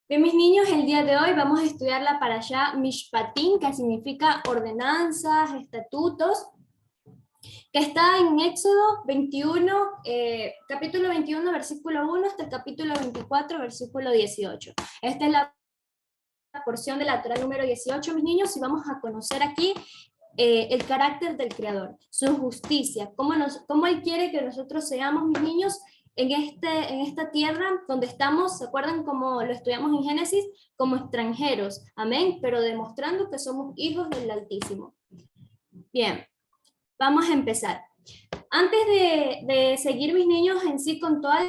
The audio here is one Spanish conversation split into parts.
Bien, mis niños, el día de hoy vamos a estudiar la parashá Mishpatim, que significa ordenanzas, estatutos, que está en Éxodo 21, capítulo 21, versículo 1, hasta el capítulo 24, versículo 18. Esta es la porción de la Torá número 18, mis niños, y vamos a conocer aquí el carácter del Creador, su justicia, cómo Él quiere que nosotros seamos, mis niños, en esta tierra donde estamos. ¿Se acuerdan cómo lo estudiamos en Génesis? Como extranjeros, amén, pero demostrando que somos hijos del Altísimo. Bien, vamos a empezar. Antes de seguir, mis niños, en sí con toda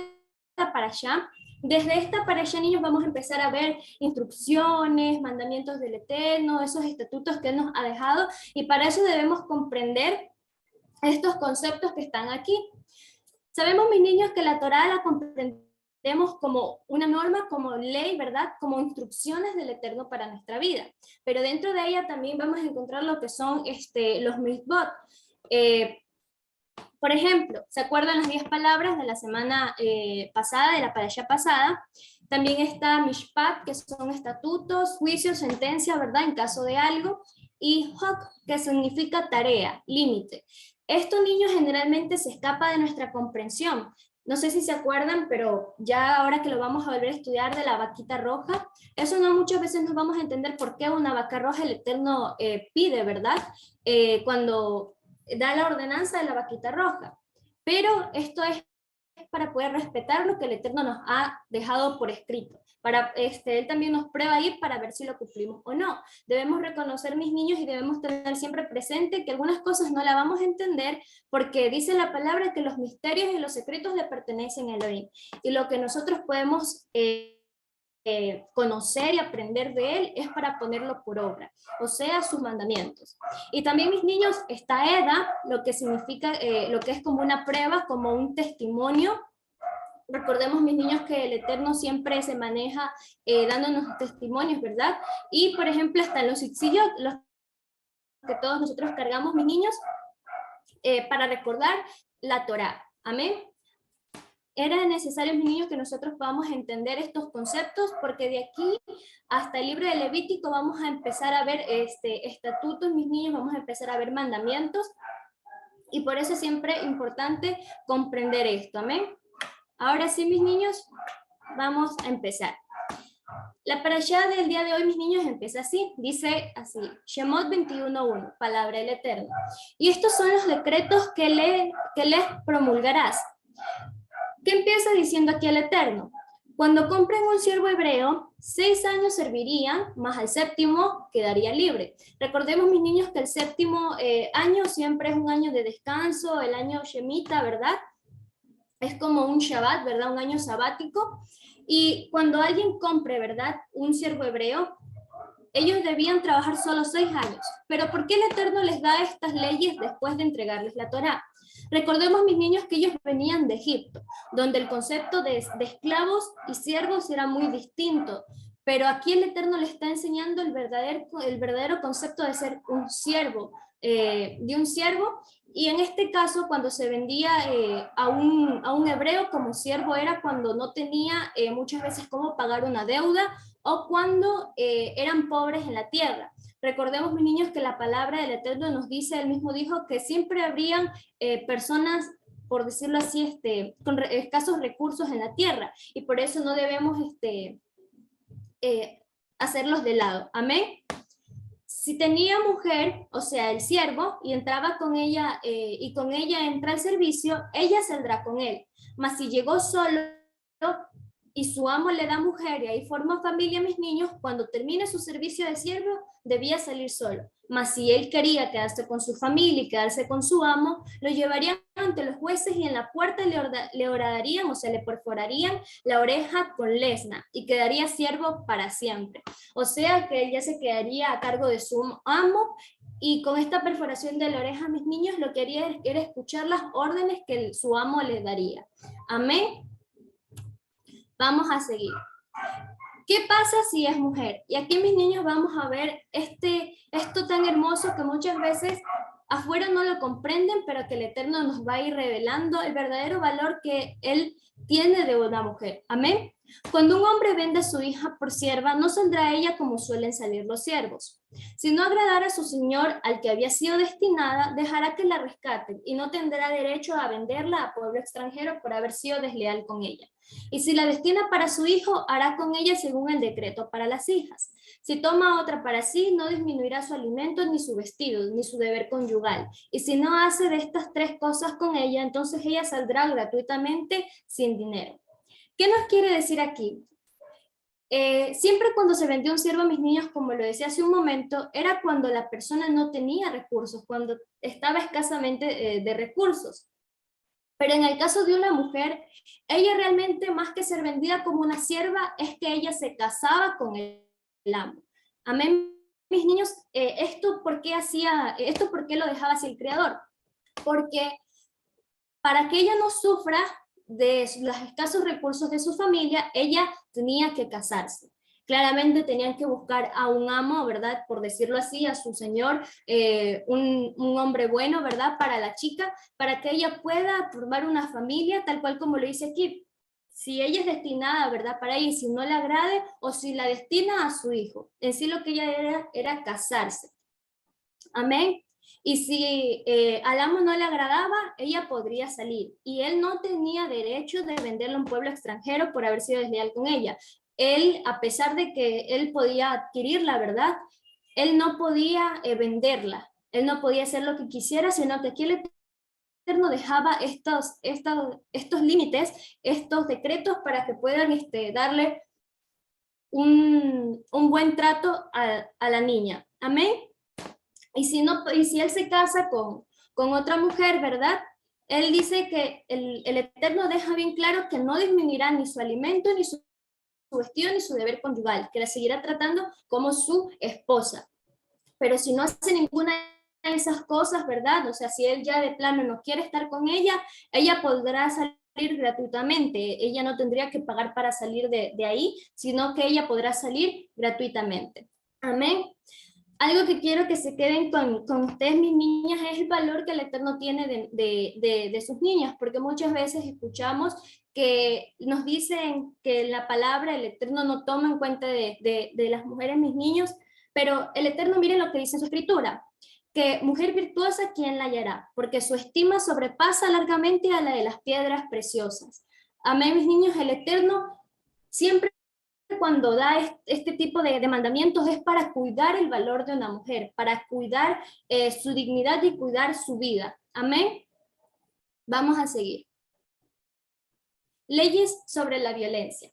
la parashá, desde esta parashá, niños, vamos a empezar a ver instrucciones, mandamientos del Eterno, esos estatutos que Él nos ha dejado, y para eso debemos comprender estos conceptos que están aquí. Sabemos, mis niños, que la Torá la comprendemos como una norma, como ley, ¿verdad? Como instrucciones del Eterno para nuestra vida. Pero dentro de ella también vamos a encontrar lo que son los mitzvot. Por ejemplo, ¿se acuerdan las 10 palabras de la semana pasada, de la parashá pasada? También está mishpat, que son estatutos, juicios, sentencia, ¿verdad? En caso de algo. Y hok, que significa tarea, límite. Esto, niños, generalmente se escapa de nuestra comprensión. No sé si se acuerdan, pero ya ahora que lo vamos a volver a estudiar de la vaquita roja, eso no muchas veces nos vamos a entender por qué una vaca roja el Eterno pide, ¿verdad? Cuando da la ordenanza de la vaquita roja. Pero esto es para poder respetar lo que el Eterno nos ha dejado por escrito. Él también nos prueba ahí para ver si lo cumplimos o no. Debemos reconocer, mis niños, y debemos tener siempre presente que algunas cosas no las vamos a entender porque dice la palabra que los misterios y los secretos le pertenecen a Elohim. Y lo que nosotros podemos conocer y aprender de Él es para ponerlo por obra, o sea, sus mandamientos. Y también, mis niños, está Eda, lo que significa, lo que es como una prueba, como un testimonio. Recordemos, mis niños, que el Eterno siempre se maneja dándonos testimonios, ¿verdad? Y, por ejemplo, están los itziyot, los que todos nosotros cargamos, mis niños, para recordar la Torá. Amén. Era necesario, mis niños, que nosotros podamos entender estos conceptos, porque de aquí hasta el libro de Levítico vamos a empezar a ver estatutos, mis niños, vamos a empezar a ver mandamientos, y por eso es siempre importante comprender esto. Amén. Ahora sí, mis niños, vamos a empezar. La parashá del día de hoy, mis niños, empieza así, dice así, Shemot 21:1, palabra del Eterno. Y estos son los decretos que les promulgarás. ¿Qué empieza diciendo aquí el Eterno? Cuando compren un siervo hebreo, 6 años servirían, más al séptimo quedaría libre. Recordemos, mis niños, que el séptimo año siempre es un año de descanso, el año Shemita, ¿verdad? Es como un Shabbat, ¿verdad? Un año sabático. Y cuando alguien compre, ¿verdad? Un siervo hebreo, ellos debían trabajar solo 6 años. Pero ¿por qué el Eterno les da estas leyes después de entregarles la Torá? Recordemos, mis niños, que ellos venían de Egipto, donde el concepto de esclavos y siervos era muy distinto. Pero aquí el Eterno les está enseñando el verdadero concepto de ser un siervo, de un siervo. Y en este caso, cuando se vendía a un hebreo como siervo, era cuando no tenía muchas veces cómo pagar una deuda, o cuando eran pobres en la tierra. Recordemos, mis niños, que la palabra del Eterno nos dice, él mismo dijo, que siempre habrían personas, por decirlo así, con escasos recursos en la tierra, y por eso no debemos hacerlos de lado. Amén. Si tenía mujer, o sea, el siervo, y entraba con ella, y con ella entra al servicio, ella saldrá con él. Mas si llegó solo y su amo le da mujer y ahí forma familia, mis niños, cuando termine su servicio de siervo, debía salir solo. Mas si él quería quedarse con su familia y quedarse con su amo, lo llevarían ante los jueces y en la puerta le horadarían, o sea, le perforarían la oreja con lesna y quedaría siervo para siempre. O sea que él ya se quedaría a cargo de su amo, y con esta perforación de la oreja, mis niños, lo que haría era escuchar las órdenes que su amo les daría. Amén. Vamos a seguir. ¿Qué pasa si es mujer? Y aquí, mis niños, vamos a ver esto tan hermoso que muchas veces afuera no lo comprenden, pero que el Eterno nos va a ir revelando el verdadero valor que Él tiene de una mujer. Amén. Cuando un hombre vende a su hija por sierva, no saldrá ella como suelen salir los siervos. Si no agradara a su señor al que había sido destinada, dejará que la rescaten y no tendrá derecho a venderla a pueblo extranjero por haber sido desleal con ella. Y si la destina para su hijo, hará con ella según el decreto para las hijas. Si toma otra para sí, no disminuirá su alimento, ni su vestido, ni su deber conyugal. Y si no hace de estas tres cosas con ella, entonces ella saldrá gratuitamente sin dinero. ¿Qué nos quiere decir aquí? Siempre cuando se vendió un siervo a mis niños, como lo decía hace un momento, era cuando la persona no tenía recursos, cuando estaba escasamente de recursos. Pero en el caso de una mujer, ella realmente más que ser vendida como una sierva, es que ella se casaba con el amo. Amén, mis niños, ¿esto por qué lo dejaba así el Creador? Porque para que ella no sufra de los escasos recursos de su familia, ella tenía que casarse. Claramente tenían que buscar a un amo, ¿verdad? Por decirlo así, a su señor, un hombre bueno, ¿verdad? Para la chica, para que ella pueda formar una familia, tal cual como lo dice aquí. Si ella es destinada, ¿verdad? Para ella, si no le agrade, o si la destina a su hijo. En sí lo que ella era casarse. Amén. Y si al amo no le agradaba, ella podría salir. Y él no tenía derecho de venderla a un pueblo extranjero por haber sido desleal con ella. Él, a pesar de que él podía adquirirla, ¿verdad? Él no podía venderla. Él no podía hacer lo que quisiera, sino que aquí el Eterno dejaba estos límites, estos decretos para que puedan darle un buen trato a la niña. Amén. Y si él se casa con otra mujer, ¿verdad? Él dice que el Eterno deja bien claro que no disminuirá ni su alimento, ni su vestido, ni su deber conyugal, que la seguirá tratando como su esposa. Pero si no hace ninguna de esas cosas, ¿verdad? O sea, si él ya de plano no quiere estar con ella podrá salir gratuitamente. Ella no tendría que pagar para salir de ahí, sino que ella podrá salir gratuitamente. Amén. Algo que quiero que se queden con ustedes, mis niñas, es el valor que el Eterno tiene de sus niñas, porque muchas veces escuchamos que nos dicen que la palabra el Eterno no toma en cuenta de las mujeres, mis niños, pero el Eterno, miren lo que dice en su escritura, que mujer virtuosa, ¿quién la hallará? Porque su estima sobrepasa largamente a la de las piedras preciosas. Amén, mis niños, el Eterno siempre cuando da este tipo de mandamientos es para cuidar el valor de una mujer, para cuidar su dignidad y cuidar su vida. Amén. Vamos a seguir. Leyes sobre la violencia.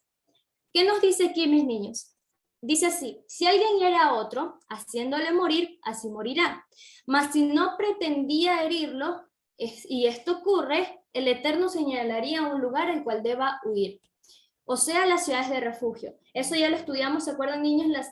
¿Qué nos dice aquí, mis niños? Dice así: si alguien hiere a otro, haciéndole morir, así morirá. Mas si no pretendía herirlo, y esto ocurre, el Eterno señalaría un lugar al cual deba huir. O sea, las ciudades de refugio. Eso ya lo estudiamos, ¿se acuerdan, niños?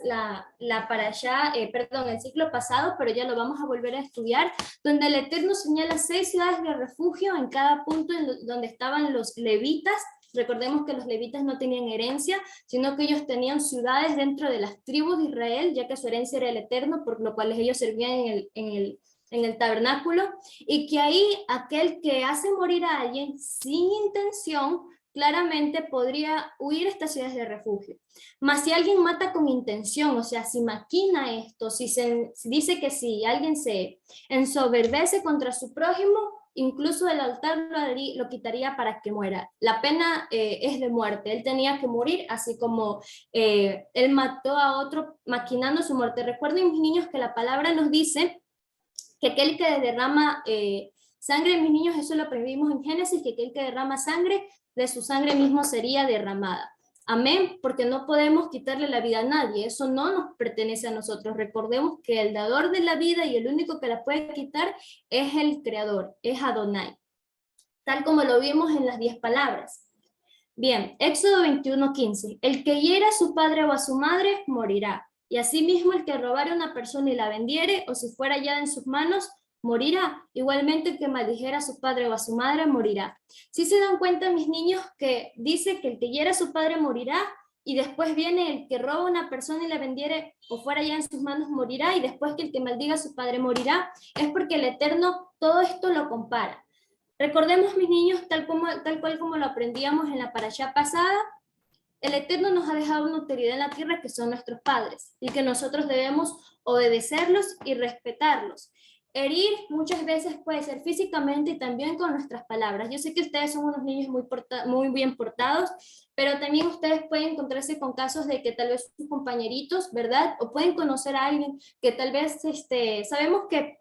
Para allá, perdón, el ciclo pasado, pero ya lo vamos a volver a estudiar, donde el Eterno señala 6 ciudades de refugio en cada punto donde estaban los levitas. Recordemos que los levitas no tenían herencia, sino que ellos tenían ciudades dentro de las tribus de Israel, ya que su herencia era el Eterno, por lo cual ellos servían en el tabernáculo, y que ahí aquel que hace morir a alguien sin intención, claramente podría huir a estas ciudades de refugio. Mas si alguien mata con intención, o sea, si maquina esto, si dice que si alguien se ensoberbece contra su prójimo, incluso el altar lo quitaría para que muera. La pena es de muerte. Él tenía que morir, así como él mató a otro maquinando su muerte. Recuerden, mis niños, que la palabra nos dice que aquel que derrama sangre, mis niños, eso lo aprendimos en Génesis, que aquel que derrama sangre, de su sangre mismo sería derramada. Amén, porque no podemos quitarle la vida a nadie, eso no nos pertenece a nosotros. Recordemos que el dador de la vida y el único que la puede quitar es el Creador, es Adonai, tal como lo vimos en las 10 palabras. Bien, Éxodo 21:15. El que hiera a su padre o a su madre morirá. Y asimismo el que robare a una persona y la vendiere, o si fuera hallada en sus manos, morirá. Igualmente el que maldijera a su padre o a su madre morirá. Si se dan cuenta, mis niños, que dice que el que hiera a su padre morirá, y después viene el que roba a una persona y la vendiere o fuera hallada en sus manos morirá, y después que el que maldiga a su padre morirá, es porque el Eterno todo esto lo compara. Recordemos, mis niños, tal cual como lo aprendíamos en la parashá pasada, el Eterno nos ha dejado una autoridad en la tierra que son nuestros padres y que nosotros debemos obedecerlos y respetarlos. Herir muchas veces puede ser físicamente y también con nuestras palabras. Yo sé que ustedes son unos niños muy bien portados, pero también ustedes pueden encontrarse con casos de que tal vez sus compañeritos, ¿verdad? O pueden conocer a alguien que tal vez, sabemos que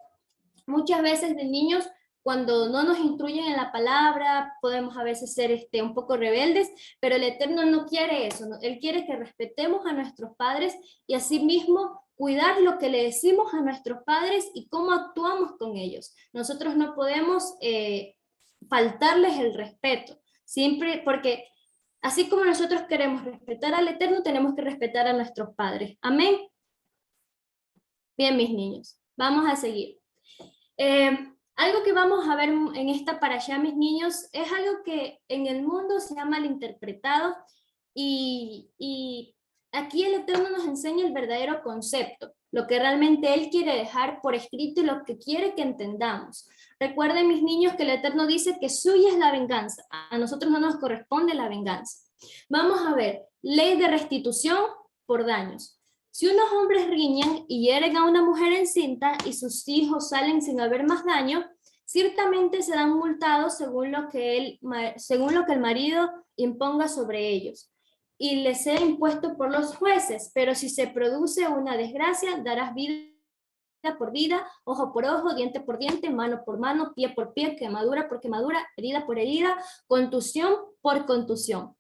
muchas veces de niños, cuando no nos instruyen en la palabra, podemos a veces ser un poco rebeldes, pero el Eterno no quiere eso, ¿no? Él quiere que respetemos a nuestros padres y asimismo cuidar lo que le decimos a nuestros padres y cómo actuamos con ellos. Nosotros no podemos faltarles el respeto, siempre porque así como nosotros queremos respetar al Eterno, tenemos que respetar a nuestros padres. Amén. Bien, mis niños, vamos a seguir. Algo que vamos a ver en esta parashá, mis niños, es algo que en el mundo se ha malinterpretado y aquí el Eterno nos enseña el verdadero concepto, lo que realmente Él quiere dejar por escrito y lo que quiere que entendamos. Recuerden, mis niños, que el Eterno dice que suya es la venganza, a nosotros no nos corresponde la venganza. Vamos a ver, ley de restitución por daños. Si unos hombres riñan y hieren a una mujer encinta y sus hijos salen sin haber más daño, ciertamente serán multados según lo que el marido imponga sobre ellos y les sea impuesto por los jueces, pero si se produce una desgracia, darás vida por vida, ojo por ojo, diente por diente, mano por mano, pie por pie, quemadura por quemadura, herida por herida, contusión por contusión.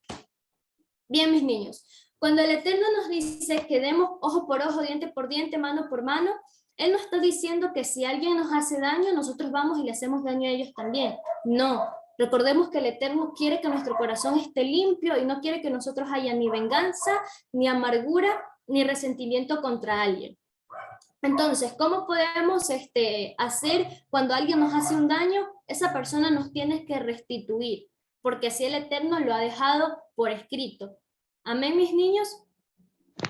Bien, mis niños, cuando el Eterno nos dice que demos ojo por ojo, diente por diente, mano por mano, Él no está diciendo que si alguien nos hace daño, nosotros vamos y le hacemos daño a ellos también. No, recordemos que el Eterno quiere que nuestro corazón esté limpio y no quiere que nosotros haya ni venganza, ni amargura, ni resentimiento contra alguien. Entonces, ¿cómo podemos hacer cuando alguien nos hace un daño? Esa persona nos tiene que restituir, porque así el Eterno lo ha dejado por escrito. Amén, mis niños.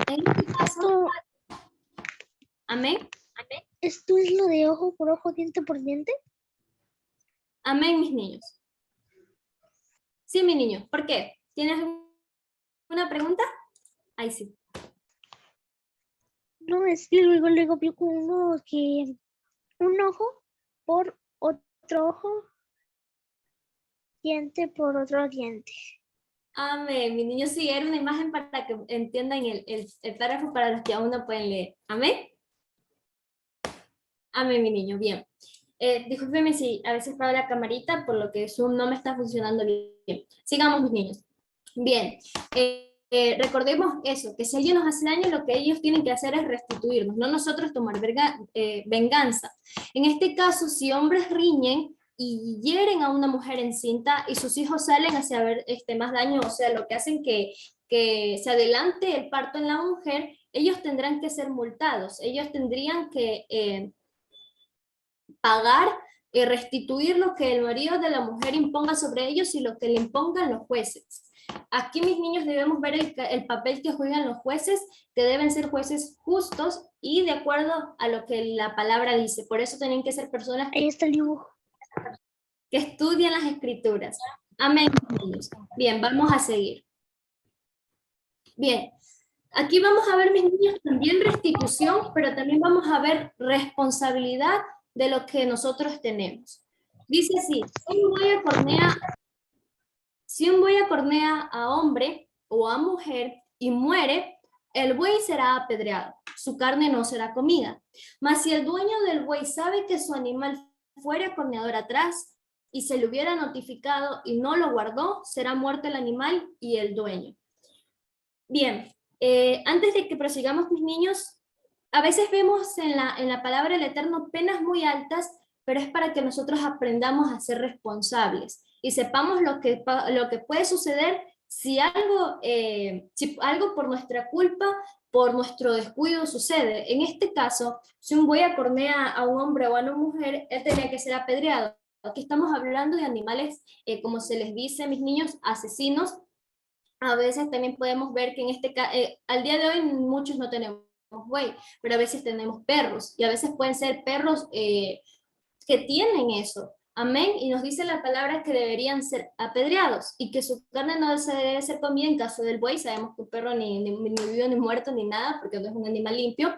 En este caso, amén. ¿Esto es lo de ojo por ojo, diente por diente? Amén, mis niños. Sí, mi niño. ¿Por qué? ¿Tienes una pregunta? Ahí sí. No, es que luego vio con uno que un ojo por otro ojo, diente por otro diente. Amén, mi niño. Sí, era una imagen para que entiendan el párrafo para los que aún no pueden leer. Amén. Amén, mi niño. Bien. Discúlpeme si a veces pago la camarita, por lo que Zoom no me está funcionando bien. Sigamos, mis niños. Bien. Recordemos eso, que si alguien nos hace daño, lo que ellos tienen que hacer es restituirnos, no nosotros tomar venganza. En este caso, si hombres riñen y hieren a una mujer encinta y sus hijos salen hacia ver más daño, o sea, lo que hacen que se adelante el parto en la mujer, ellos tendrán que ser multados, ellos tendrían que pagar y restituir lo que el marido de la mujer imponga sobre ellos y lo que le impongan los jueces. Aquí, mis niños, debemos ver el papel que juegan los jueces, que deben ser jueces justos y de acuerdo a lo que la palabra dice. Por eso tienen que ser personas Ahí está el dibujo. que estudian las escrituras. Amén, mis niños. Bien, vamos a seguir. Bien, aquí vamos a ver, mis niños, también restitución, pero también vamos a ver responsabilidad de lo que nosotros tenemos. Dice así, si un buey acornea a hombre o a mujer y muere, el buey será apedreado, su carne no será comida. Mas si el dueño del buey sabe que su animal fuera acorneador atrás y se le hubiera notificado y no lo guardó, será muerto el animal y el dueño. Bien, antes de que prosigamos, mis niños, a veces vemos en la palabra del Eterno penas muy altas, pero es para que nosotros aprendamos a ser responsables y sepamos lo que puede suceder si algo por nuestra culpa, por nuestro descuido sucede. En este caso, si un buey acornea a un hombre o a una mujer, él tenía que ser apedreado. Aquí estamos hablando de animales, como se les dice, mis niños, asesinos. A veces también podemos ver que al día de hoy muchos no tenemos buey, pero a veces tenemos perros, y a veces pueden ser perros que tienen eso, Amén. Y nos dice la palabra que deberían ser apedreados y que su carne no se debe ser comida en caso del buey. Sabemos que un perro ni vivo ni muerto ni nada, porque no es un animal limpio.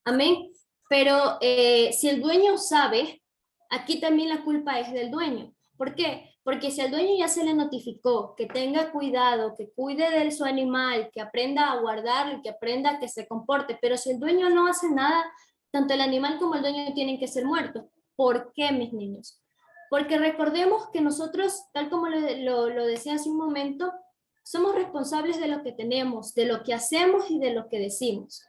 Amén. Pero si el dueño sabe, aquí también la culpa es del dueño. ¿Por qué? Porque si al dueño ya se le notificó que tenga cuidado, que cuide de su animal, que aprenda a guardarlo, que aprenda a que se comporte, pero si el dueño no hace nada, tanto el animal como el dueño tienen que ser muertos. ¿Por qué, mis niños? Porque recordemos que nosotros, tal como lo decía hace un momento, somos responsables de lo que tenemos, de lo que hacemos y de lo que decimos.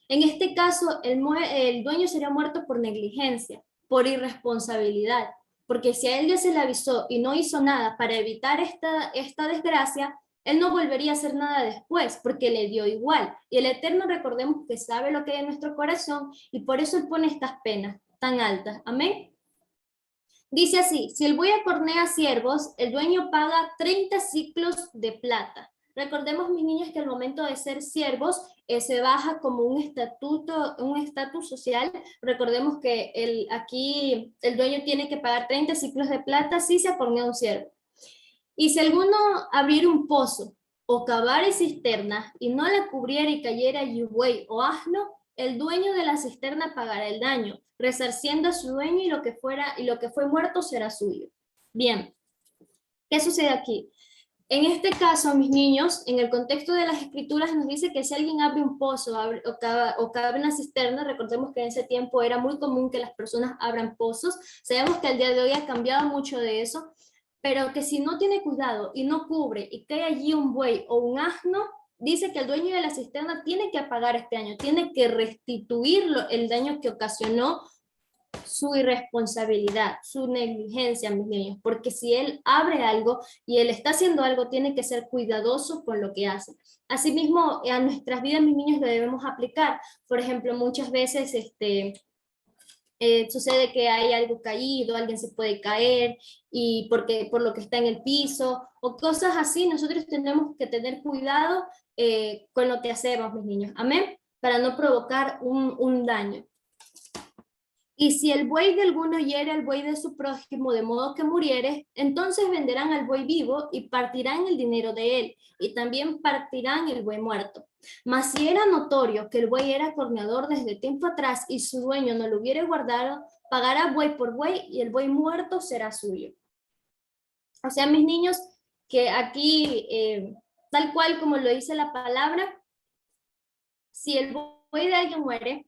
En este caso, el dueño sería muerto por negligencia, por irresponsabilidad, porque si a él ya se le avisó y no hizo nada para evitar esta desgracia, él no volvería a hacer nada después, porque le dio igual. Y el Eterno, recordemos que sabe lo que hay en nuestro corazón, y por eso él pone estas penas tan altas. Amén. Dice así: si el buey acornea ciervos, el dueño paga 30 ciclos de plata. Recordemos, mis niños, que al momento de ser siervos se baja como un estatus social. Recordemos que aquí el dueño tiene que pagar 30 ciclos de plata si se acornea un ciervo. Y si alguno abriera un pozo o cavara cisterna y no la cubriera y cayera allí buey o asno, el dueño de la cisterna pagará el daño, resarciendo a su dueño, y lo que fue muerto será suyo. Bien, ¿qué sucede aquí? En este caso, mis niños, en el contexto de las escrituras nos dice que si alguien abre un pozo o cava una cisterna, recordemos que en ese tiempo era muy común que las personas abran pozos. Sabemos que al día de hoy ha cambiado mucho de eso, pero que si no tiene cuidado y no cubre y cae allí un buey o un asno, dice que el dueño de la cisterna tiene que pagar este daño, tiene que restituir el daño que ocasionó su irresponsabilidad, su negligencia, mis niños, porque si él abre algo y él está haciendo algo, tiene que ser cuidadoso con lo que hace. Asimismo, a nuestras vidas, mis niños, lo debemos aplicar. Por ejemplo, muchas veces sucede que hay algo caído, alguien se puede caer y por lo que está en el piso o cosas así. Nosotros tenemos que tener cuidado con lo que hacemos, mis niños. Amén. Para no provocar un daño. Y si el buey de alguno hiere al buey de su prójimo de modo que muriere, entonces venderán al buey vivo y partirán el dinero de él, y también partirán el buey muerto. Mas si era notorio que el buey era corneador desde tiempo atrás y su dueño no lo hubiera guardado, pagará buey por buey y el buey muerto será suyo. O sea, mis niños, que aquí, tal cual como lo dice la palabra, si el buey de alguien muere,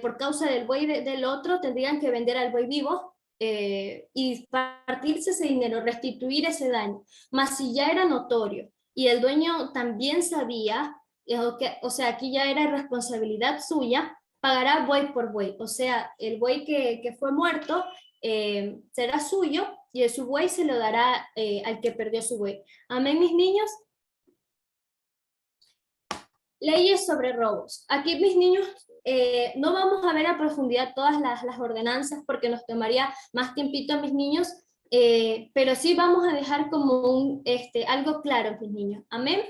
por causa del buey del otro, tendrían que vender al buey vivo y partirse ese dinero, restituir ese daño. Mas si ya era notorio y el dueño también sabía, o sea, aquí ya era responsabilidad suya, pagará buey por buey. O sea, el buey que fue muerto será suyo y su buey se lo dará al que perdió su buey. Amén, mis niños. Leyes sobre robos. Aquí, mis niños, no vamos a ver a profundidad todas las ordenanzas porque nos tomaría más tiempito, mis niños, pero sí vamos a dejar como algo claro, mis niños. Amén.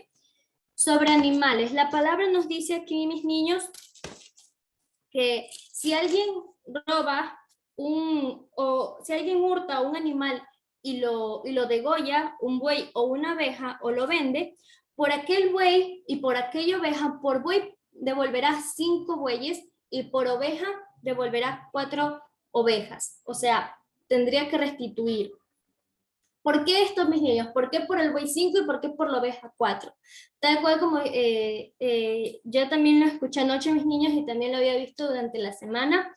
Sobre animales. La palabra nos dice aquí, mis niños, que si alguien roba o si alguien hurta un animal y lo degolla, un buey o una oveja, o lo vende, por aquel buey y por aquella oveja, por buey devolverá 5 bueyes y por oveja devolverá 4 ovejas. O sea, tendría que restituir. ¿Por qué esto, mis niños? ¿Por qué por el buey 5 y por qué por la oveja 4? Tal cual como yo también lo escuché anoche, mis niños, y también lo había visto durante la semana.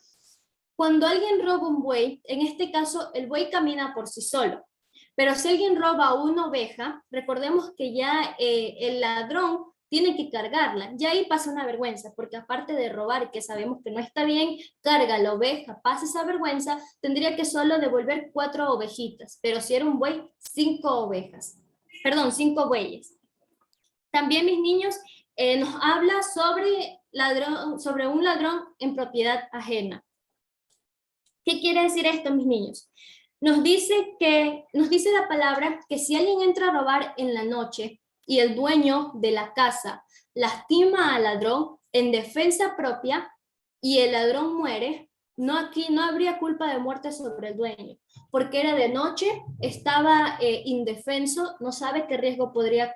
Cuando alguien roba un buey, en este caso el buey camina por sí solo, pero si alguien roba una oveja, recordemos que ya el ladrón tiene que cargarla, ya ahí pasa una vergüenza, porque aparte de robar, que sabemos que no está bien, carga la oveja, pasa esa vergüenza, tendría que solo devolver 4 ovejitas, pero si era un buey, 5 ovejas, perdón, 5 bueyes. También, mis niños, nos habla sobre un ladrón en propiedad ajena. ¿Qué quiere decir esto, mis niños? Nos dice la palabra que si alguien entra a robar en la noche y el dueño de la casa lastima al ladrón en defensa propia y el ladrón muere, no, aquí no habría culpa de muerte sobre el dueño, porque era de noche, estaba indefenso, no sabe qué riesgo podría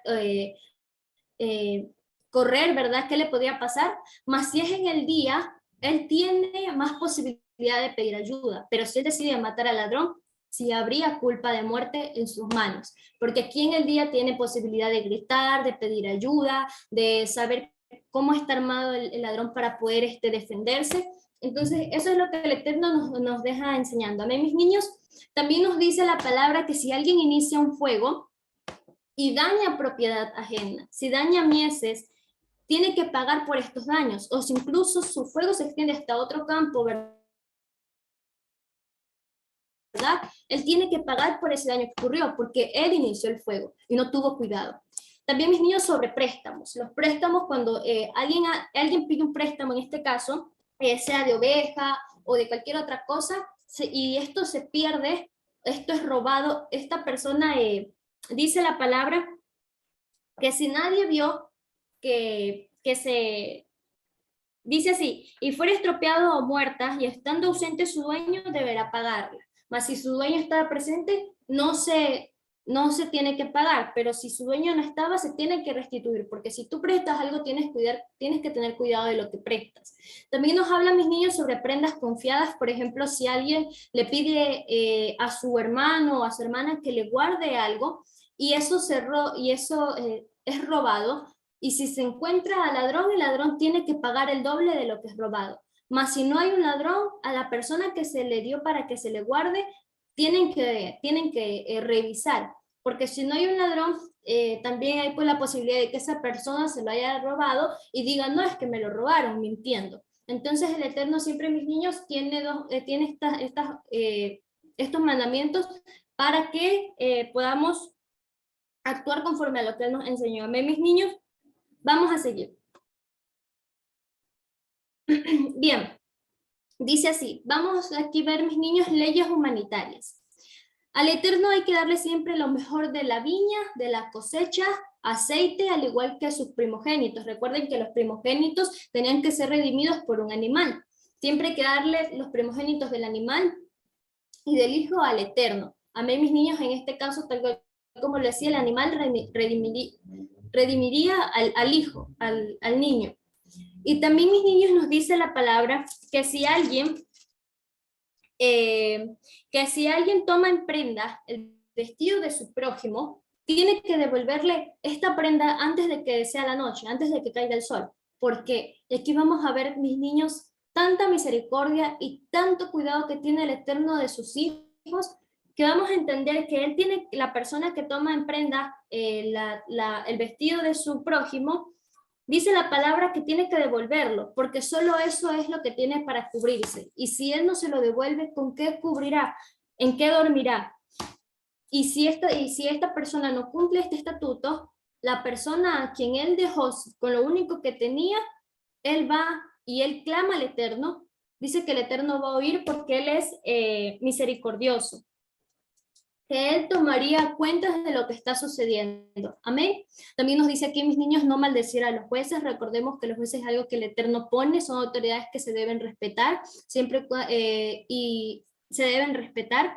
correr, ¿verdad? ¿Qué le podría pasar? Más si es en el día, él tiene más posibilidad de pedir ayuda, pero si él decide matar al ladrón, sí habría culpa de muerte en sus manos, porque aquí en el día tiene posibilidad de gritar, de pedir ayuda, de saber cómo está armado el ladrón para poder defenderse. Entonces, eso es lo que el Eterno nos deja enseñando. A mí, mis niños, también nos dice la palabra que si alguien inicia un fuego y daña propiedad ajena, si daña mieses, tiene que pagar por estos daños, o si incluso su fuego se extiende hasta otro campo, ¿verdad? Él tiene que pagar por ese daño que ocurrió, porque él inició el fuego y no tuvo cuidado. También mis niños sobre préstamos. Los préstamos, cuando alguien pide un préstamo, en este caso, sea de oveja o de cualquier otra cosa, y esto se pierde, esto es robado, esta persona dice la palabra que si nadie vio que se dice así, y fuera estropeado o muerta, y estando ausente su dueño, deberá pagarla. Mas si su dueño estaba presente, no se tiene que pagar, pero si su dueño no estaba, se tiene que restituir, porque si tú prestas algo, tienes que tener cuidado de lo que prestas. También nos hablan mis niños sobre prendas confiadas, por ejemplo, si alguien le pide a su hermano o a su hermana que le guarde algo, y eso es robado, y si se encuentra al ladrón, el ladrón tiene que pagar el doble de lo que es robado. Mas si no hay un ladrón, a la persona que se le dio para que se le guarde, tienen que revisar. Porque si no hay un ladrón, también hay pues la posibilidad de que esa persona se lo haya robado y diga, no, es que me lo robaron, mintiendo. Entonces el Eterno siempre, mis niños, tiene estos mandamientos para que podamos actuar conforme a lo que Él nos enseñó. Amén, mis niños. Vamos a seguir. Bien, dice así, vamos aquí a ver, mis niños, leyes humanitarias. Al Eterno hay que darle siempre lo mejor de la viña, de la cosecha, aceite, al igual que a sus primogénitos. Recuerden que los primogénitos tenían que ser redimidos por un animal. Siempre hay que darle los primogénitos del animal y del hijo al Eterno. Amén, mis niños, en este caso, tal como lo decía, el animal redimiría al hijo, al niño. Y también, mis niños, nos dice la palabra que si alguien toma en prenda el vestido de su prójimo, tiene que devolverle esta prenda antes de que sea la noche, antes de que caiga el sol. Porque aquí vamos a ver, mis niños, tanta misericordia y tanto cuidado que tiene el Eterno de sus hijos, que vamos a entender que la persona que toma en prenda el vestido de su prójimo, dice la palabra que tiene que devolverlo, porque solo eso es lo que tiene para cubrirse. Y si él no se lo devuelve, ¿con qué cubrirá? ¿En qué dormirá? Y si esta persona no cumple este estatuto, la persona a quien él dejó con lo único que tenía, él va y él clama al Eterno. Dice que el Eterno va a oír porque él es misericordioso, que él tomaría cuentas de lo que está sucediendo. Amén. También nos dice aquí, mis niños, no maldecir a los jueces. Recordemos que los jueces es algo que el Eterno pone, son autoridades que se deben respetar, siempre y se deben respetar,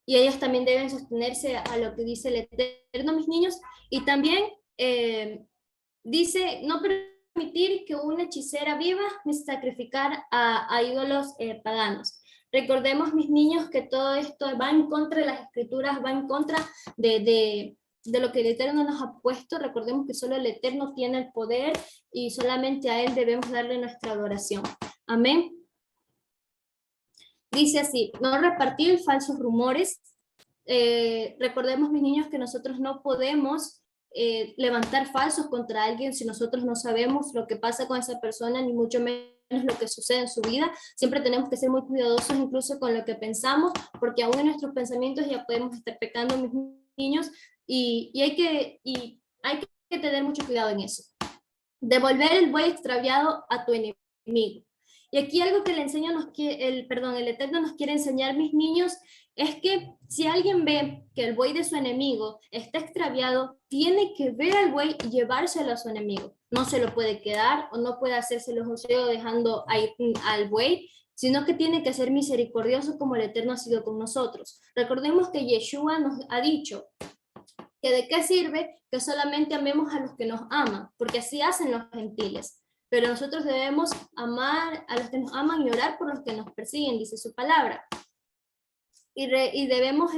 y ellos también deben sostenerse a lo que dice el Eterno, mis niños. Y también dice, no permitir que una hechicera viva ni sacrificar a ídolos paganos. Recordemos, mis niños, que todo esto va en contra de las escrituras, va en contra de lo que el Eterno nos ha puesto. Recordemos que solo el Eterno tiene el poder y solamente a Él debemos darle nuestra adoración. Amén. Dice así, no repartir falsos rumores. Recordemos, mis niños, que nosotros no podemos levantar falsos contra alguien si nosotros no sabemos lo que pasa con esa persona, ni mucho menos lo que sucede en su vida. Siempre tenemos que ser muy cuidadosos incluso con lo que pensamos, porque aún en nuestros pensamientos ya podemos estar pecando, mis niños, y hay que tener mucho cuidado en eso. Devolver el buey extraviado a tu enemigo. Y aquí algo que el Eterno nos quiere enseñar, mis niños, es que si alguien ve que el buey de su enemigo está extraviado, tiene que ver al buey y llevárselo a su enemigo. No se lo puede quedar o no puede hacerse los oseos dejando ahí al buey. sino que tiene que ser misericordioso como el Eterno ha sido con nosotros. Recordemos que Yeshua nos ha dicho que de qué sirve que solamente amemos a los que nos aman, porque así hacen los gentiles. Pero nosotros debemos amar a los que nos aman y orar por los que nos persiguen, dice su palabra. Y debemos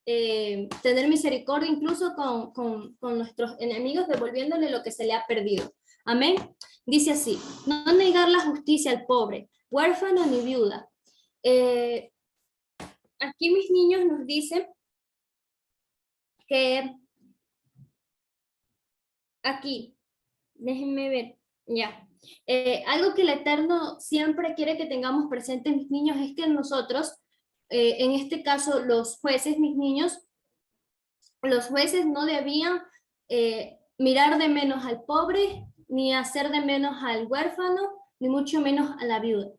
tener misericordia incluso con nuestros enemigos, devolviéndole lo que se le ha perdido. Amén. Dice así: no negar la justicia al pobre, huérfano ni viuda. Aquí mis niños nos dicen que aquí, déjenme ver, ya. Algo que el Eterno siempre quiere que tengamos presente, mis niños, es que nosotros, en este caso los jueces, mis niños, los jueces no debían mirar de menos al pobre, ni hacer de menos al huérfano, ni mucho menos a la viuda,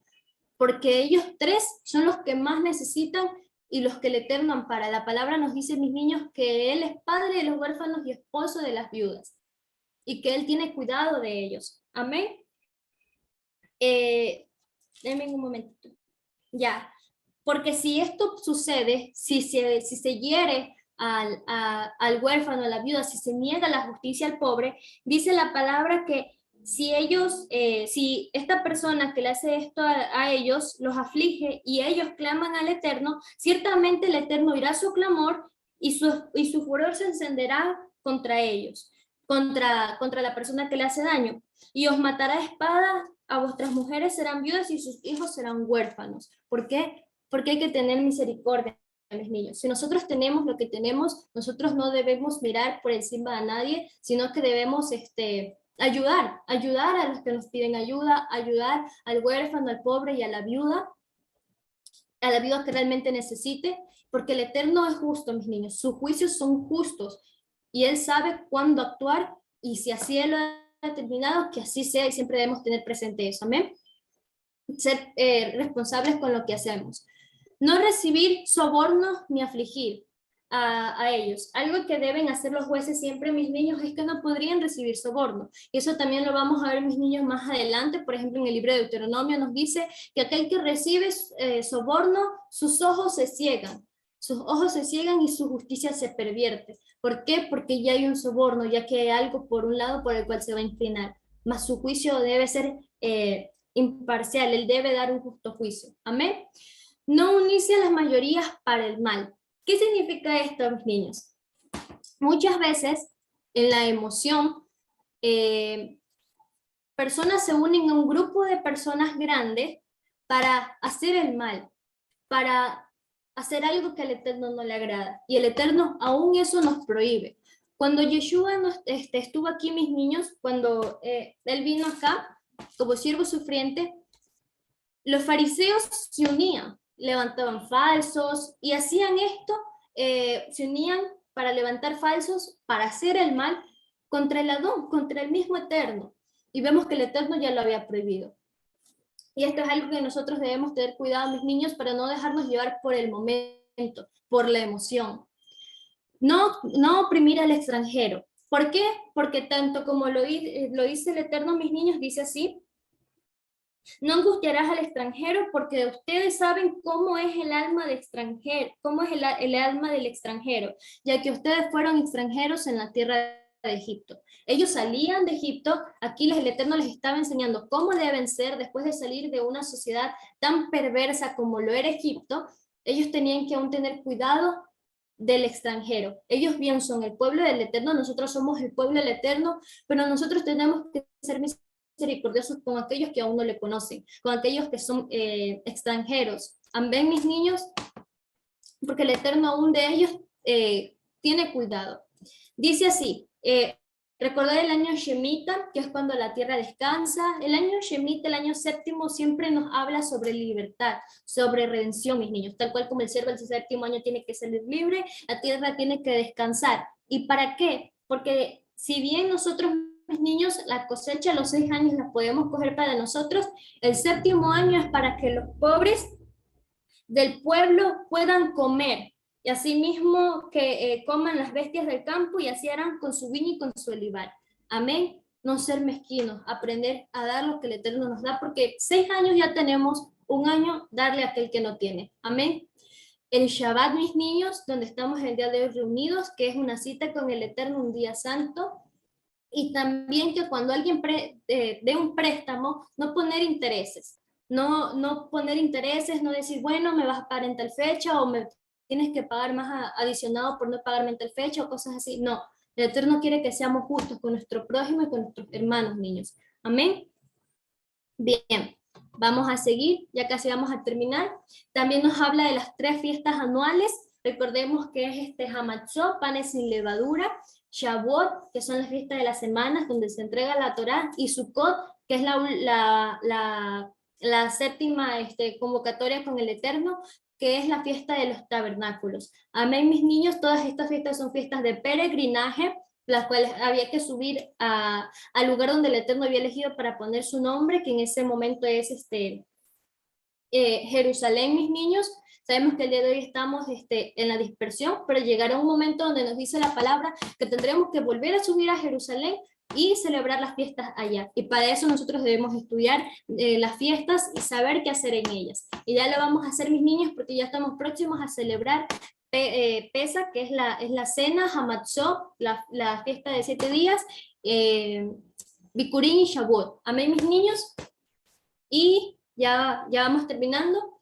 porque ellos tres son los que más necesitan y los que el Eterno ampara. La palabra nos dice, mis niños, que Él es padre de los huérfanos y esposo de las viudas, y que Él tiene cuidado de ellos. Amén. Denme un momentito. Ya, porque si esto sucede, si se hiere al huérfano, a la viuda, si se niega la justicia al pobre, dice la palabra que si ellos, si esta persona que le hace esto a ellos, los aflige y ellos claman al Eterno, ciertamente el Eterno oirá su clamor y su furor se encenderá contra ellos, contra la persona que le hace daño, y os matará a espada, a vuestras mujeres serán viudas y sus hijos serán huérfanos. ¿Por qué? Porque hay que tener misericordia a los niños. Si nosotros tenemos lo que tenemos, nosotros no debemos mirar por encima a nadie, sino que debemos ayudar a los que nos piden ayuda, ayudar al huérfano, al pobre y a la viuda que realmente necesite, porque el Eterno es justo, mis niños. Sus juicios son justos y Él sabe cuándo actuar, y si así Él lo ha determinado, que así sea, y siempre debemos tener presente eso. Amén. Ser responsables con lo que hacemos. No recibir sobornos ni afligir a ellos. Algo que deben hacer los jueces siempre, mis niños, es que no podrían recibir soborno. Y eso también lo vamos a ver, mis niños, más adelante. Por ejemplo, en el libro de Deuteronomio nos dice que aquel que recibe soborno, sus ojos se ciegan. Sus ojos se ciegan y su justicia se pervierte. ¿Por qué? Porque ya hay un soborno, ya que hay algo por un lado por el cual se va a inclinar. Mas su juicio debe ser imparcial, Él debe dar un justo juicio. Amén. No unirse a las mayorías para el mal. ¿Qué significa esto, mis niños? Muchas veces, en la emoción, personas se unen a un grupo de personas grandes para hacer el mal, para hacer algo que al Eterno no le agrada. Y el Eterno aún eso nos prohíbe. Cuando Yeshua estuvo aquí, mis niños, cuando Él vino acá como siervo sufriente, los fariseos se unían, levantaban falsos y hacían esto, se unían para levantar falsos, para hacer el mal contra el Adón, contra el mismo Eterno. Y vemos que el Eterno ya lo había prohibido. Y esto es algo que nosotros debemos tener cuidado, mis niños, para no dejarnos llevar por el momento, por la emoción. No oprimir al extranjero. ¿Por qué? Porque tanto como lo dice el Eterno, mis niños, dice así: no angustiarás al extranjero, porque ustedes saben cómo es el alma de extranjero, cómo es el alma del extranjero, ya que ustedes fueron extranjeros en la tierra de Egipto. Ellos salían de Egipto, aquí el Eterno les estaba enseñando cómo deben ser después de salir de una sociedad tan perversa como lo era Egipto. Ellos tenían que aún tener cuidado del extranjero. Ellos bien son el pueblo del Eterno, nosotros somos el pueblo del Eterno, pero nosotros tenemos que ser misericordiosos con aquellos que aún no le conocen, con aquellos que son extranjeros. Amén, mis niños, porque el Eterno aún de ellos tiene cuidado. Dice así, recordar el año Shemitah, que es cuando la tierra descansa. El año Shemitah, el año séptimo, siempre nos habla sobre libertad, sobre redención, mis niños. Tal cual como el siervo del séptimo año tiene que salir libre, la tierra tiene que descansar. ¿Y para qué? Porque si bien nosotros, mis niños, la cosecha a los 6 años la podemos coger para nosotros, el séptimo año es para que los pobres del pueblo puedan comer, y asimismo que coman las bestias del campo, y así harán con su viña y con su olivar. Amén. no ser mezquinos, aprender a dar lo que el Eterno nos da, porque 6 años ya tenemos, un año darle a aquel que no tiene. Amén. El Shabbat, mis niños, donde estamos el día de hoy reunidos, que es una cita con el Eterno, un día santo, y también que cuando alguien dé un préstamo, no poner intereses, no poner intereses, no decir, bueno, me vas a pagar en tal fecha o me tienes que pagar más adicionado por no pagarme en tal fecha o cosas así. No, el Eterno quiere que seamos justos con nuestro prójimo y con nuestros hermanos, niños. Amén. Bien, vamos a seguir, ya casi vamos a terminar. También nos habla de las 3 fiestas anuales. Recordemos que es Hamatzot, panes sin levadura, Shavuot, que son las fiestas de las semanas donde se entrega la Torá, y Sukkot, que es la séptima convocatoria con el Eterno, que es la fiesta de los tabernáculos. Amén, mis niños, todas estas fiestas son fiestas de peregrinaje, las cuales había que subir al lugar donde el Eterno había elegido para poner su nombre, que en ese momento es Jerusalén, mis niños. Sabemos que el día de hoy estamos en la dispersión, pero llegará un momento donde nos dice la palabra que tendremos que volver a subir a Jerusalén y celebrar las fiestas allá. Y para eso nosotros debemos estudiar las fiestas y saber qué hacer en ellas. Y ya lo vamos a hacer, mis niños, porque ya estamos próximos a celebrar Pesa, que es la cena, Hamatzot, la fiesta de 7 días, Bikurín y Shavuot. Amén, mis niños. Y ya vamos terminando.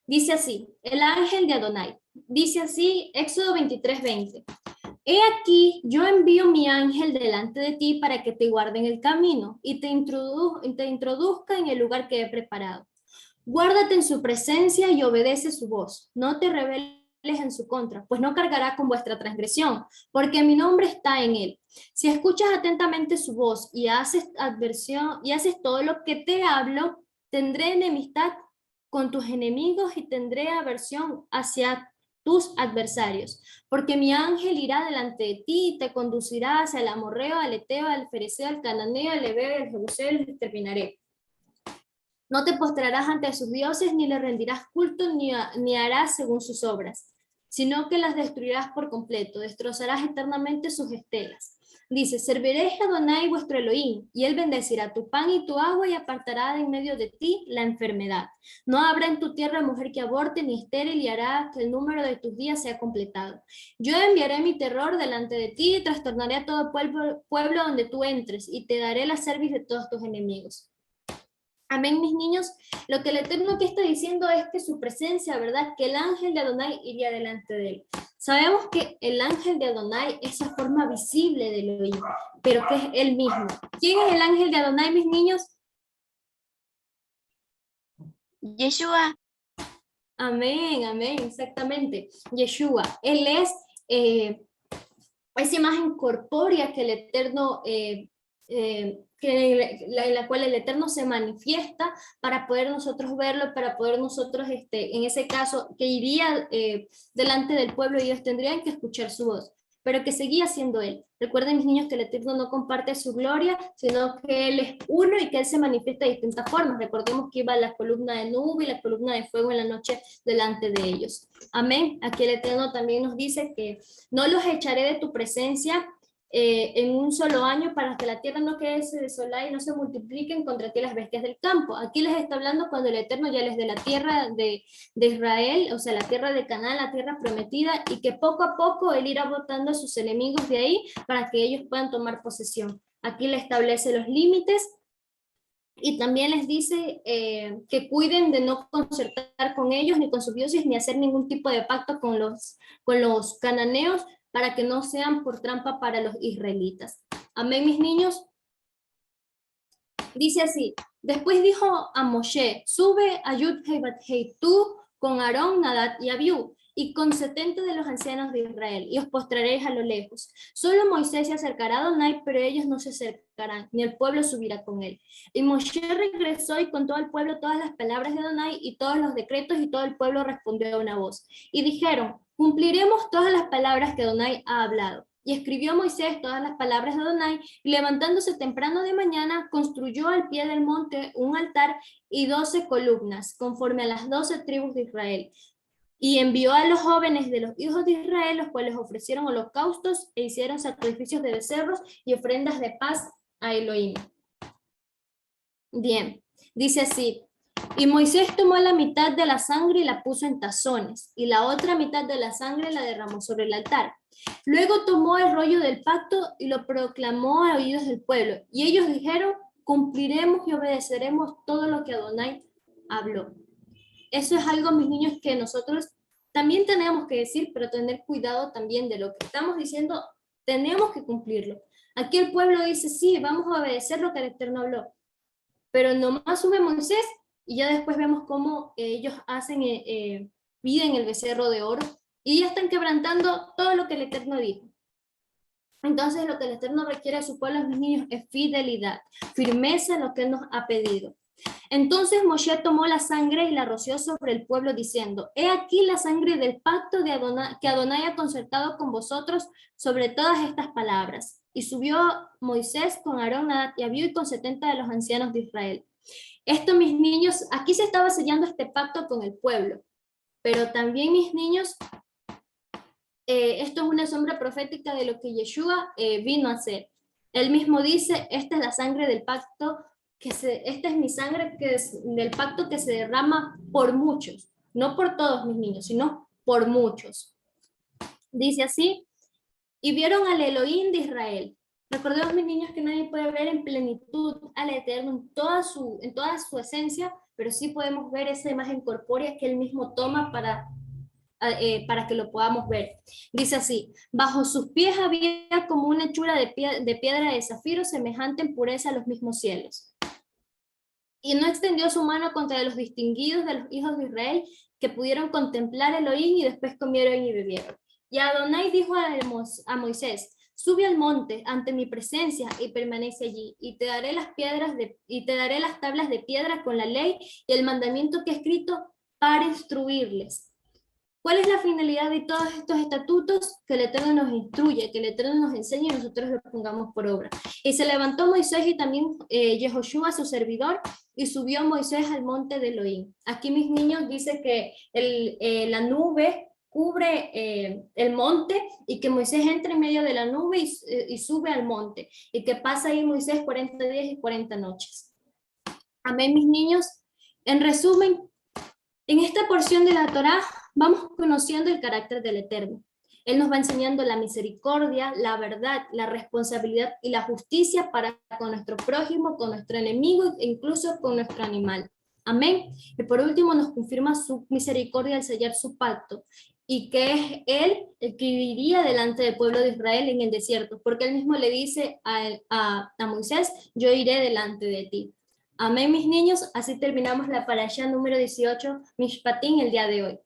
Dice así, el ángel de Adonai. Dice así, Éxodo 23:20. He aquí, yo envío mi ángel delante de ti para que te guarde en el camino y te introduzca en el lugar que he preparado. Guárdate en su presencia y obedece su voz. No te rebeles en su contra, pues no cargará con vuestra transgresión, porque mi nombre está en él. Si escuchas atentamente su voz y haces adversión y haces todo lo que te hablo, tendré enemistad con tus enemigos y tendré aversión hacia tus adversarios, porque mi ángel irá delante de ti y te conducirá hacia el amorreo, al eteo, al fereceo, al cananeo, al hebeo y al jebuseo, y los terminaré. No te postrarás ante sus dioses, ni le rendirás culto, ni harás según sus obras, sino que las destruirás por completo, destrozarás eternamente sus estelas. Dice, serviréis a Adonai vuestro Elohim, y él bendecirá tu pan y tu agua y apartará de en medio de ti la enfermedad. No habrá en tu tierra mujer que aborte ni estéril y hará que el número de tus días sea completado. Yo enviaré mi terror delante de ti y trastornaré a todo pueblo donde tú entres y te daré la cerviz de todos tus enemigos. Amén, mis niños. Lo que el Eterno aquí está diciendo es que su presencia, ¿verdad? Que el ángel de Adonai iría delante de él. Sabemos que el ángel de Adonai es esa forma visible de Elohim, pero que es él mismo. ¿Quién es el ángel de Adonai, mis niños? Yeshua. Amén, amén, exactamente. Yeshua. Él es esa imagen corpórea que el Eterno en la cual el Eterno se manifiesta para poder nosotros verlo, para poder nosotros, en ese caso, que iría delante del pueblo y ellos tendrían que escuchar su voz, pero que seguía siendo Él. Recuerden, mis niños, que el Eterno no comparte su gloria, sino que Él es uno y que Él se manifiesta de distintas formas. Recordemos que iba la columna de nube y la columna de fuego en la noche delante de ellos. Amén. Aquí el Eterno también nos dice que no los echaré de tu presencia en un solo año para que la tierra no quede desolada y no se multipliquen contra ti las bestias del campo. Aquí les está hablando cuando el Eterno ya les dé la tierra de Israel, o sea, la tierra de Canaán, la tierra prometida, y que poco a poco Él irá botando a sus enemigos de ahí para que ellos puedan tomar posesión. Aquí le establece los límites y también les dice que cuiden de no concertar con ellos, ni con sus dioses, ni hacer ningún tipo de pacto con los cananeos, para que no sean por trampa para los israelitas. Amén, mis niños. Dice así, después dijo a Moshe, sube a Yud-Hei Bat-Hei tú con Aarón, Nadab y Abiú, y con 70 de los ancianos de Israel, y os postraréis a lo lejos. Solo Moisés se acercará a Adonai, pero ellos no se acercarán, ni el pueblo subirá con él. Y Moshe regresó y contó al pueblo todas las palabras de Adonai y todos los decretos, y todo el pueblo respondió a una voz. Y dijeron, cumpliremos todas las palabras que Adonai ha hablado. Y escribió Moisés todas las palabras de Adonai, y levantándose temprano de mañana, construyó al pie del monte un altar y 12 columnas, conforme a las 12 tribus de Israel. Y envió a los jóvenes de los hijos de Israel, los cuales ofrecieron holocaustos e hicieron sacrificios de becerros y ofrendas de paz a Elohim. Bien, dice así. Y Moisés tomó la mitad de la sangre y la puso en tazones, y la otra mitad de la sangre la derramó sobre el altar. Luego tomó el rollo del pacto y lo proclamó a oídos del pueblo. Y ellos dijeron, cumpliremos y obedeceremos todo lo que Adonai habló. Eso es algo, mis niños, que nosotros también tenemos que decir, pero tener cuidado también de lo que estamos diciendo, tenemos que cumplirlo. Aquí el pueblo dice, sí, vamos a obedecer lo que el Eterno habló, pero nomás sube Moisés y ya después vemos cómo ellos hacen, piden el becerro de oro y ya están quebrantando todo lo que el Eterno dijo. Entonces lo que el Eterno requiere de su pueblo, mis niños, es fidelidad, firmeza en lo que Él nos ha pedido. Entonces Moshe tomó la sangre y la roció sobre el pueblo diciendo, he aquí la sangre del pacto de Adonai, que Adonai ha concertado con vosotros sobre todas estas palabras. Y subió Moisés con Aarón, Nadab y Abiú y con 70 de los ancianos de Israel. Esto, mis niños, aquí se estaba sellando este pacto con el pueblo, pero también, mis niños, esto es una sombra profética de lo que Yeshua vino a hacer. Él mismo dice, esta es la sangre del pacto, esta es mi sangre que es del pacto que se derrama por muchos, no por todos, mis niños, sino por muchos. Dice así, y vieron al Elohim de Israel. Recordemos, mis niños, que nadie puede ver en plenitud al Eterno en toda su esencia, pero sí podemos ver esa imagen corpórea que Él mismo toma para que lo podamos ver. Dice así, bajo sus pies había como una hechura de piedra de zafiro semejante en pureza a los mismos cielos. Y no extendió su mano contra los distinguidos de los hijos de Israel que pudieron contemplar el Elohim y después comieron y bebieron. Y Adonai dijo a Moisés, sube al monte ante mi presencia y permanece allí, y te daré las tablas de piedra con la ley y el mandamiento que he escrito para instruirles. ¿Cuál es la finalidad de todos estos estatutos? Que el Eterno nos instruye, que el Eterno nos enseñe y nosotros lo pongamos por obra. Y se levantó Moisés y también Yehoshua, su servidor, y subió Moisés al monte de Elohim. Aquí, mis niños, dice que la nube cubre el monte y que Moisés entra en medio de la nube y sube al monte. Y que pasa ahí Moisés 40 días y 40 noches. Amén, mis niños. En resumen, en esta porción de la Torá vamos conociendo el carácter del Eterno. Él nos va enseñando la misericordia, la verdad, la responsabilidad y la justicia para con nuestro prójimo, con nuestro enemigo e incluso con nuestro animal. Amén. Y por último nos confirma su misericordia al sellar su pacto y que es Él el que viviría delante del pueblo de Israel en el desierto, porque Él mismo le dice a Moisés, yo iré delante de ti. Amén, mis niños. Así terminamos la parashá número 18, Mishpatim, el día de hoy.